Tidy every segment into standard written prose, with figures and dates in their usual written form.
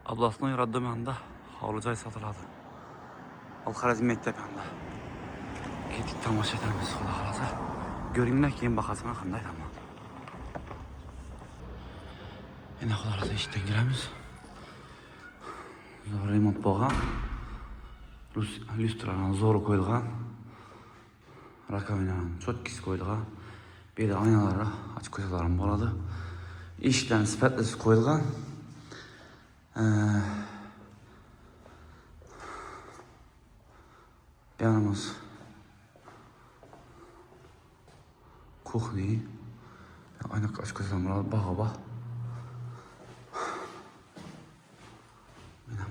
Ablasının yarattığı yanında havlucay satılады. Alxarazm mektep yanında. Gidip tamaşa edemiz Xudo xolasa. Görünlər keyin baxasına qanday tamam. Yine Xudo xolasa işten giremiz. Zor remont bo'lgan. Lyustradan zoru qo'yilgan. Rakovinadan cho'tkisi qo'yilgan. Bir de aynalara açık koyularım boladı. İşten sifatlisi qo'yilgan. Yanımız kuhni. Ayna açık koyularım boladı. Bağa.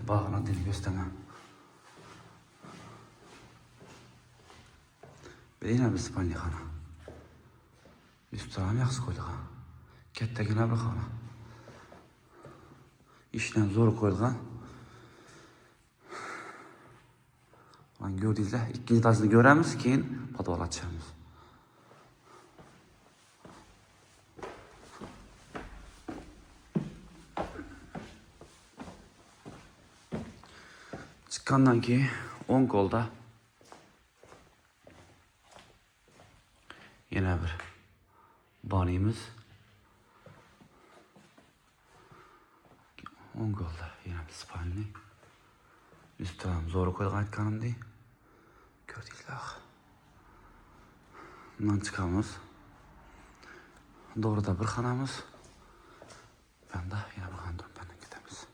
Bağına dil göstermem. Bir yine bir spanyakana. Üstüne yaxşı qo'yilgan. Kattagina bir xona. İşten zor qo'yilgan. Lan gördüğünüzde ikkinchi tasını göremiz, keyin podval açamiz. Çıkkandan ki 10 kolda yine bir banimiz. 10 kolda yine bir spalni. Üstüne zoru koyulgan aytkanım değil. Gördüğünüzde. Bundan çıkamız. Doğru da bir xanamız. Ben de yine bir xana durumdan gidemiz.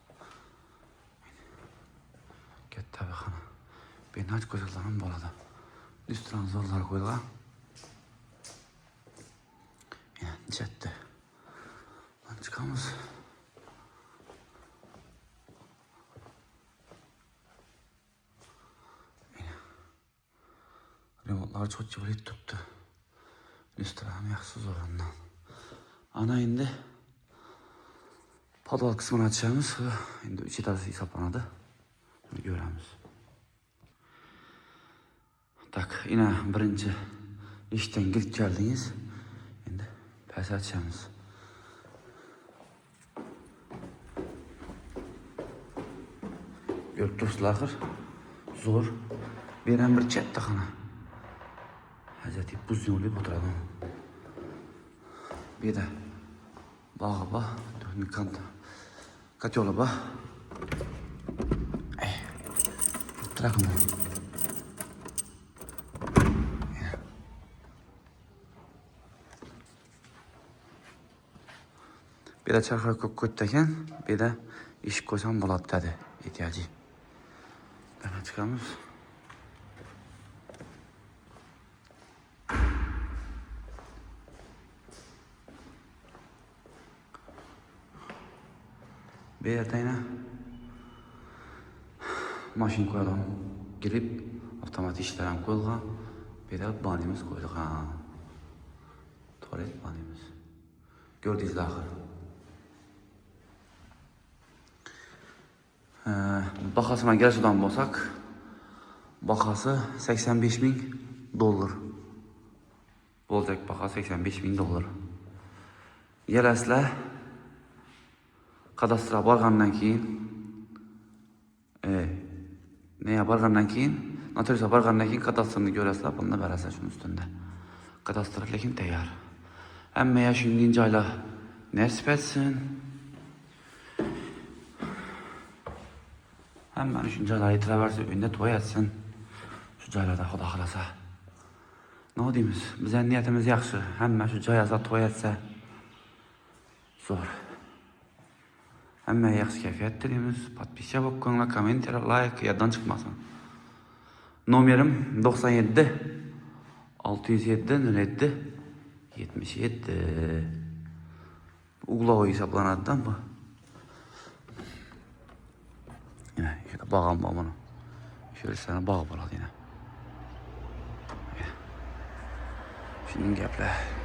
Katta bir xana. Beni aç koyulganım boladı. Üstüne zorlar koyulgan. Yine ciddi. Lan çıkamız. Remontlar çok cıvılayıp tuttu. Üstüne yaxşı zorundan. Ana indi. Podval kısmını açacağımız. Şimdi 3 itası hesaplanadı. Göremiz. Tak yine birinci işten girip geldiniz. Şimdi pes açacağımız. Görüp dursunlar. Zor. Veren bir çette xana. Hazreti buz yolu oturalım. Bir de bağa ba, dönük kanta. Kaç yola ba? Bırakın. Bir de çarxa ko'kko'tdagan, bir de ish ko'rsam bo'ladi dedi ihtiyacı. Bana çıkamız. Bir yerde yine maşin koyalım. Girip otomatik işlerim koyulgan. Bir de banimiz koyulgan. Tuvalet banimiz. Gördüğünüz ahır. Bakasına gerçekten bolsak, bakası 85.000 dolar. Olacak baka 85.000 dolar. Gelesle kadastra bargandan keyin neye bargandan keyin notariusa bargandan keyin kadastrını göresler bunda berese şunun üstünde. Kadastr lekin tayyor. Hamma shunday joylar nasib etsin. Hamma shu joylar aytilaversa uyda to'y etsin. Shu joylarda Xudo xolasa. Ne deymiz? Bizning niyatimiz yaxshi. Hamma shu joyda to'y etsa zo'r. Hamma yaxshi kayfiyat tilaymiz. Podpisa bo'lib, kommentariy, like yoddan chiqmasin. Nomerim 97 607 07 77. Uglovoy hesaplanadidan bu. Yine şurada bağım var bunu. Şöyle sana bağ var yine. Şimdi gaplar.